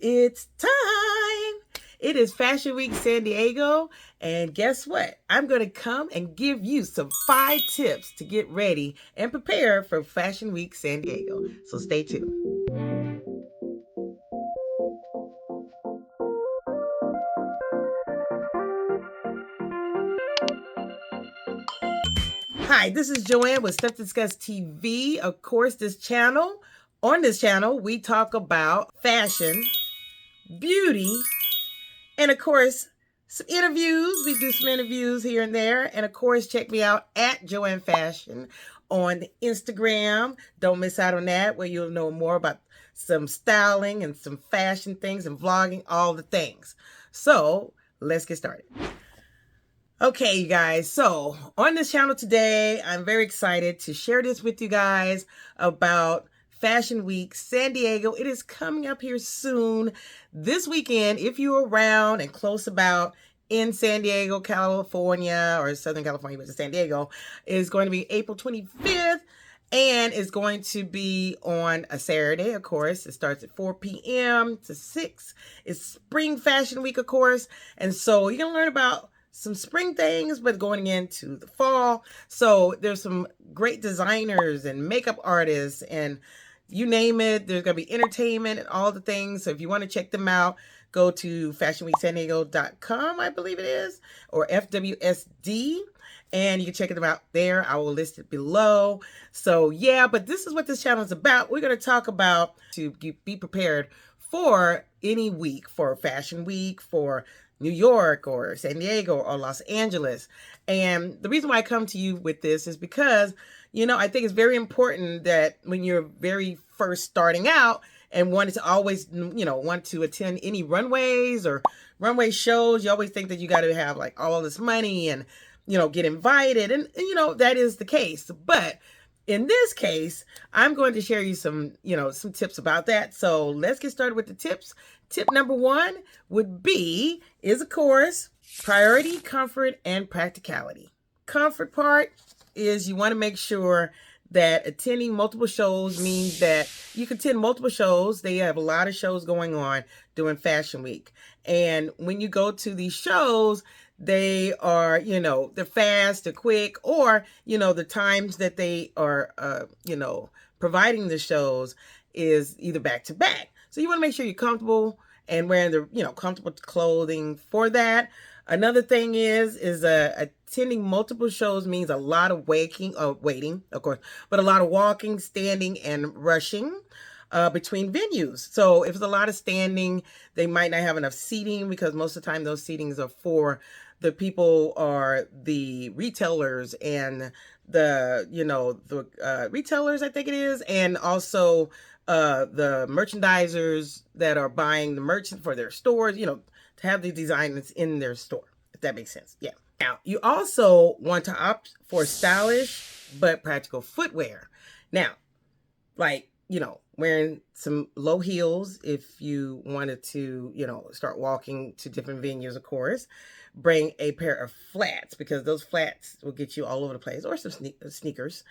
It's time. It is Fashion Week San Diego, and guess what? I'm going to come and give you some 5 tips to get ready and prepare for Fashion Week San Diego. So stay tuned. Hi, this is Joanne with Stuff to Discuss TV. Of course, on this channel, we talk about fashion, beauty, and of course, some interviews. We do some interviews here and there. And of course, check me out at Joanne Fashion on Instagram. Don't miss out on that, where you'll know more about some styling and some fashion things and vlogging, all the things. So let's get started. Okay, you guys, so on this channel today, I'm very excited to share this with you guys about Fashion Week San Diego. It is coming up here soon. This weekend, if you're around and close about in San Diego, California, or Southern California, but San Diego, is going to be April 25th. And it's going to be on a Saturday, of course. It starts at 4 p.m. to 6. It's Spring Fashion Week, of course. And so you're going to learn about some spring things, but going into the fall. So there's some great designers and makeup artists and you name it. There's going to be entertainment and all the things. So if you want to check them out, go to fashionweeksandiego.com, I believe it is, or FWSD. And you can check them out there. I will list it below. So yeah, but this is what this channel is about. We're going to talk about to be prepared for any week, for Fashion Week, for New York or San Diego or Los Angeles. And the reason why I come to you with this is because, you know, I think it's very important that when you're very first starting out and wanted to always, you know, want to attend any runways or runway shows, you always think that you got to have like all this money and, you know, get invited. And you know, that is the case. But in this case, I'm going to share you some, you know, some tips about that. So let's get started with the tips. Tip number 1 is of course, priority, comfort, and practicality. Comfort part is you want to make sure that attending multiple shows means that you can attend multiple shows. They have a lot of shows going on during Fashion Week. And when you go to these shows, they are, you know, they're fast, they're quick, or, you know, the times that they are, you know, providing the shows is either back to back. So you want to make sure you're comfortable and wearing the, you know, comfortable clothing for that. Another thing is attending multiple shows means a lot of waiting, of course, but a lot of walking, standing, and rushing between venues. So if it's a lot of standing, they might not have enough seating because most of the time those seatings are for the people are the retailers and the, you know, the retailers, I think it is, and also the merchandisers that are buying the merchant for their stores, you know, to have the designs in their store, if that makes sense. Yeah. Now, you also want to opt for stylish but practical footwear. Now, like, you know, wearing some low heels if you wanted to, you know, start walking to different venues, of course. Bring a pair of flats because those flats will get you all over the place, or some sneakers,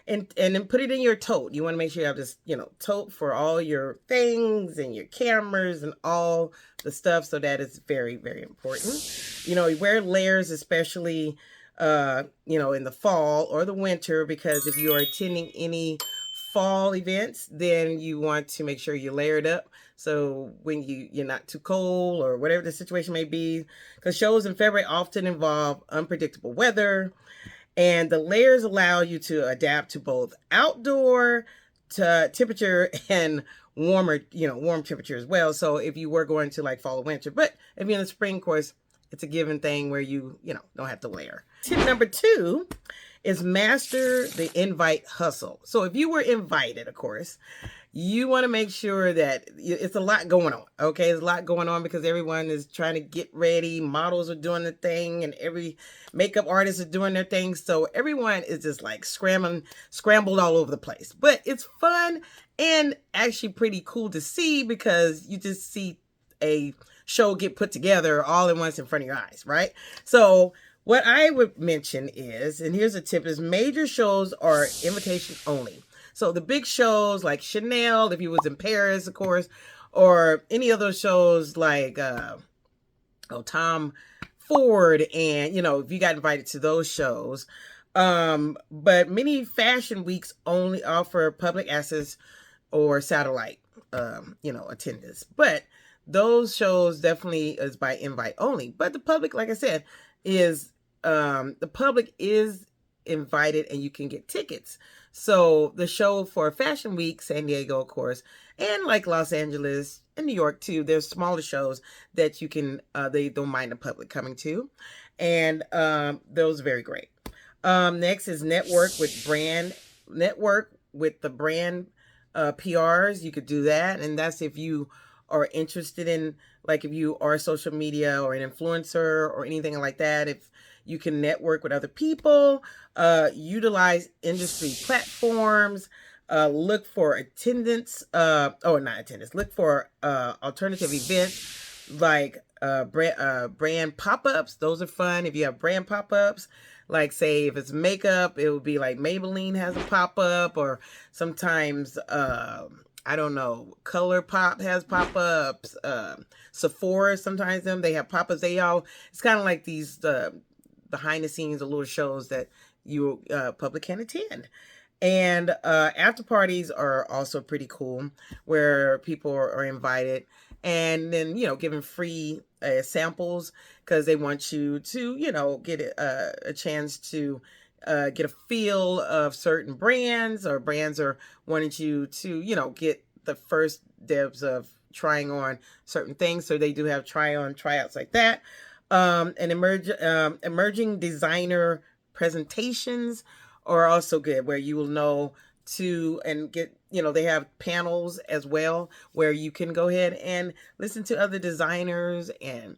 and then put it in your tote. You want to make sure you have this, you know, tote for all your things and your cameras and all the stuff. So that is very, very important. You know, you wear layers, especially, you know, in the fall or the winter, because if you are attending any fall events, then you want to make sure you layer it up. So when you're not too cold or whatever the situation may be, because shows in February often involve unpredictable weather, and the layers allow you to adapt to both outdoor temperature and warmer, you know, warm temperature as well. So if you were going to like fall or winter, but if you're in the spring, of course, it's a given thing where you know, don't have to layer. Tip number 2 is master the invite hustle. So if you were invited, of course, you want to make sure that it's a lot going on. Okay, there's a lot going on because everyone is trying to get ready. Models are doing the thing, and every makeup artist is doing their thing. So everyone is just like scrambled all over the place. But it's fun and actually pretty cool to see because you just see a show get put together all at once in front of your eyes, right? So what I would mention is, and here's a tip, is major shows are invitation only. So the big shows like Chanel, if you was in Paris, of course, or any of those shows like Tom Ford, and if you got invited to those shows. But many fashion weeks only offer public access or satellite attendance. But those shows definitely is by invite only. But the public, like I said, is the public is invited, and you can get tickets. So the show for Fashion Week, San Diego, of course, and like Los Angeles and New York too, there's smaller shows that you can they don't mind the public coming to, and those are very great. Next is network with the brand PRs. You could do that, and that's if you are interested in, like, if you are social media or an influencer or anything like that. If you can network with other people, utilize industry platforms, look for attendance, not attendance, look for alternative events like brand pop-ups. Those are fun. If you have brand pop-ups, like say if it's makeup, it would be like Maybelline has a pop-up, or sometimes I don't know, Color Pop has pop-ups, Sephora, sometimes they have pop-ups. It's kind of like these behind the scenes, the little shows that you public can attend. And after parties are also pretty cool, where people are invited, and then given free samples, because they want you to get a chance to get a feel of certain brands, or brands are wanting you to get the first dibs of trying on certain things. So they do have tryouts like that. And emerging designer presentations are also good, where you will know and get, they have panels as well, where you can go ahead and listen to other designers and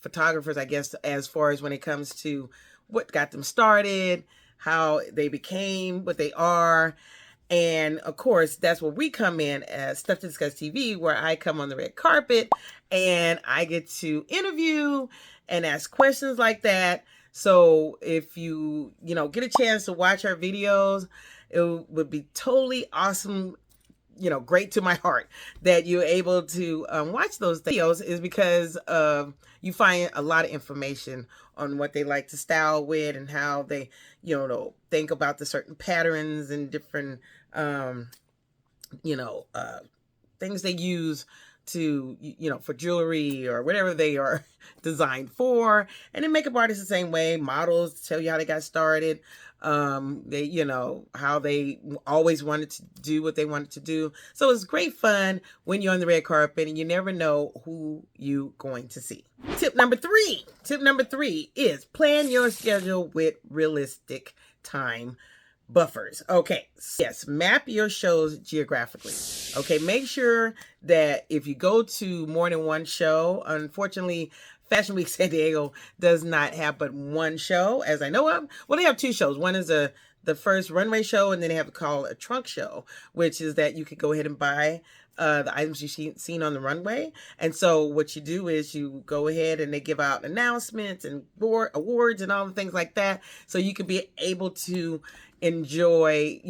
photographers, I guess, as far as when it comes to what got them started, how they became what they are. And of course, that's where we come in as Stuff to Discuss TV, where I come on the red carpet and I get to interview and ask questions like that. So if you get a chance to watch our videos, it would be totally awesome, great to my heart, that you're able to watch those videos, is because you find a lot of information on what they like to style with, and how they, think about the certain patterns and different, things they use to, for jewelry or whatever they are designed for. And then makeup artists the same way. Models tell you how they got started. They, how they always wanted to do what they wanted to do. So it's great fun when you're on the red carpet, and you never know who you're going to see. Tip number three is plan your schedule with realistic time buffers. Okay, yes, map your shows geographically. Okay, make sure that if you go to more than one show, unfortunately, Fashion Week San Diego does not have but one show, as I know of. Well, they have two shows. One is the first runway show, and then they have a trunk show, which is that you could go ahead and buy the items you've seen on the runway. And so what you do is you go ahead and they give out announcements and awards and all the things like that. So you could be able to enjoy,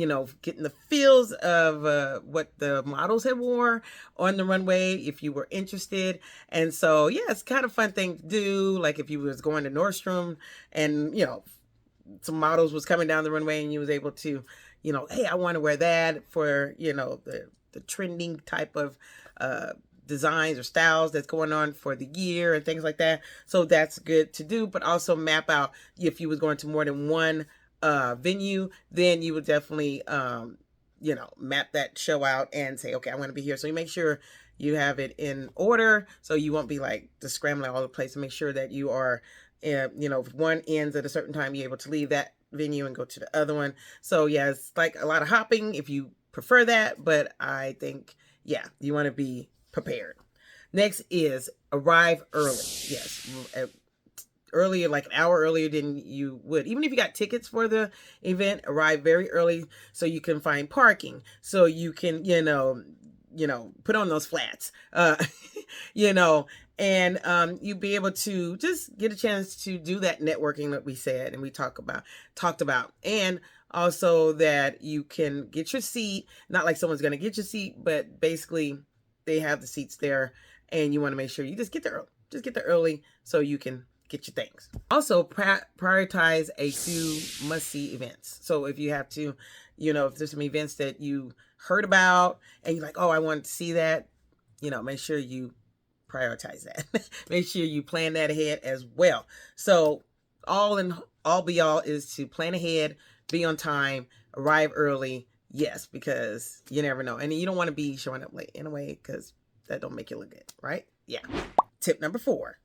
getting the feels of what the models had wore on the runway, if you were interested. And so, yeah, it's kind of fun thing to do. Like if you was going to Nordstrom and, some models was coming down the runway, and you was able to, hey, I want to wear that for, the trending type of designs or styles that's going on for the year and things like that. So that's good to do. But also map out, if you was going to more than one venue, then you would definitely map that show out and say, okay, I want to be here. So you make sure you have it in order, so you won't be like just scrambling all over the place, and make sure that you are if one ends at a certain time, you're able to leave that venue and go to the other one. So yeah, it's like a lot of hopping if you prefer that, but I think, yeah, you want to be prepared. Next is arrive early. Yes, earlier, like an hour earlier than you would. Even if you got tickets for the event, arrive very early so you can find parking, so you can, put on those flats, and you be able to just get a chance to do that networking that we said and we talked about. And also that you can get your seat, not like someone's going to get your seat, but basically they have the seats there, and you want to make sure you just get there early. Just get there early so you can get your things. Also, prioritize a few must-see events. So if you have to, if there's some events that you heard about and you're like, oh, I want to see that, make sure you prioritize that. Make sure you plan that ahead as well. So all be all is to plan ahead, be on time, arrive early. Yes, because you never know. And you don't want to be showing up late anyway, because that don't make you look good, right? Yeah. Tip number 4.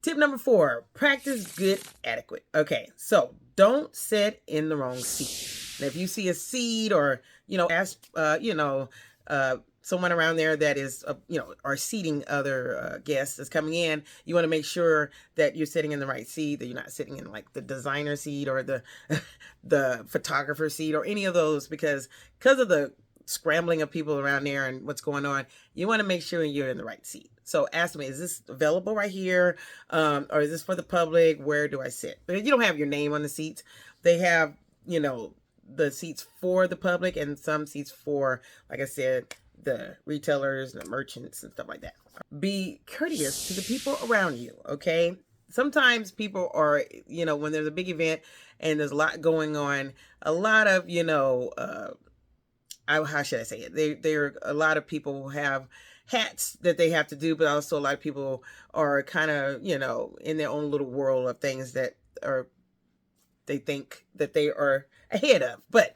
Tip number 4, practice good etiquette. Okay, so don't sit in the wrong seat. Now, if you see a seat or, ask, someone around there that is, are seating other guests that's coming in, you want to make sure that you're sitting in the right seat, that you're not sitting in like the designer seat or the the photographer seat or any of those, because of the scrambling of people around there and what's going on, you want to make sure you're in the right seat. So ask me, is this available right here? Or is this for the public? Where do I sit? But you don't have your name on the seats. They have, the seats for the public and some seats for, like I said, the retailers, the merchants and stuff like that. Be courteous to the people around you, okay? Sometimes people are, when there's a big event and there's a lot going on, a lot of, how should I say it? There a lot of people who have hats that they have to do, but also a lot of people are kind of, in their own little world of things that they think that they are ahead of. But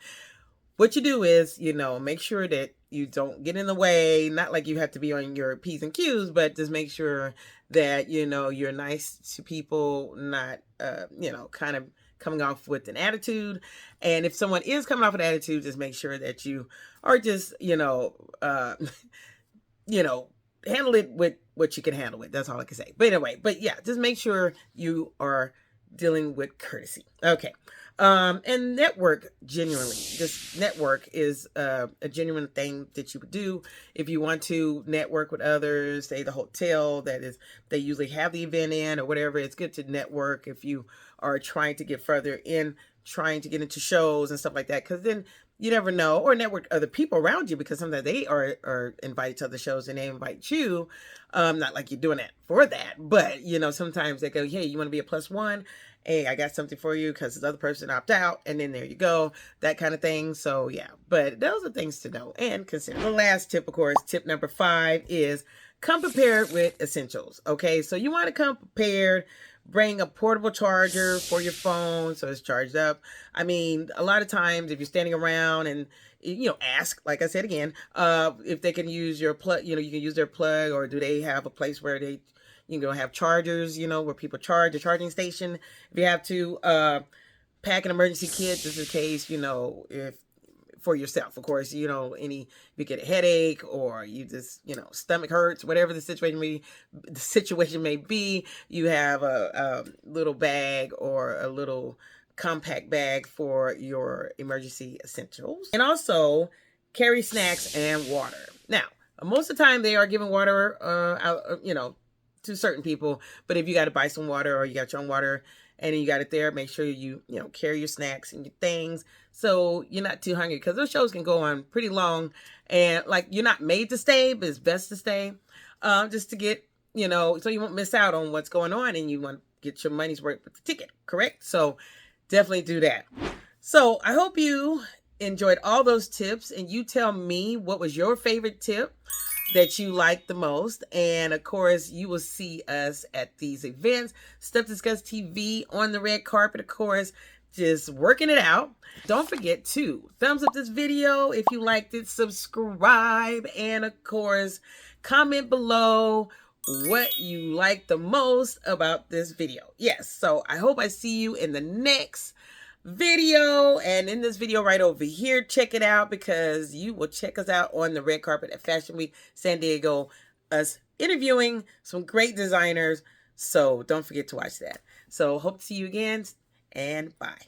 what you do is, make sure that you don't get in the way. Not like you have to be on your P's and Q's, but just make sure that, you're nice to people, not, kind of coming off with an attitude. And if someone is coming off with an attitude, just make sure that you are just, handle it with what you can handle it. That's all I can say. But anyway, yeah, just make sure you are dealing with courtesy. Okay. And network genuinely. This network is a genuine thing that you would do if you want to network with others, say the hotel that is they usually have the event in or whatever. It's good to network if you are trying to get further in, trying to get into shows and stuff like that, because then you never know, or network other people around you, because sometimes they are invited to other shows and they invite you. Not like you're doing that for that, but sometimes they go, hey, you want to be a +1? Hey, I got something for you because this other person opted out, and then there you go, that kind of thing. So yeah, but those are things to know and consider. The last tip, of course, tip number 5 is come prepared with essentials. Okay, so you want to come prepared. Bring a portable charger for your phone so it's charged up. I mean, a lot of times if you're standing around and, ask, like I said again, if they can use your plug, you can use their plug, or do they have a place where they, have chargers, where people charge, a charging station. If you have to, pack an emergency kit just in case, if for yourself, of course, if you get a headache or you just, stomach hurts, whatever the situation may be, you have a little bag or a little compact bag for your emergency essentials. And also carry snacks and water. Now, most of the time they are giving water out, to certain people, but if you got to buy some water or you got your own water and you got it there, make sure you carry your snacks and your things so you're not too hungry, because those shows can go on pretty long, and like you're not made to stay, but it's best to stay just to get, so you won't miss out on what's going on, and you want to get your money's worth with the ticket, correct? So definitely do that. So I hope you enjoyed all those tips, and you tell me what was your favorite tip that you like the most. And of course, you will see us at these events. Stuff Discussed TV on the red carpet, of course, just working it out. Don't forget to thumbs up this video if you liked it, subscribe, and of course, comment below what you like the most about this video. Yes, so I hope I see you in the next video, and in this video right over here, check it out, because you will check us out on the red carpet at Fashion Week San Diego, us interviewing some great designers. So don't forget to watch that. So hope to see you again, and bye.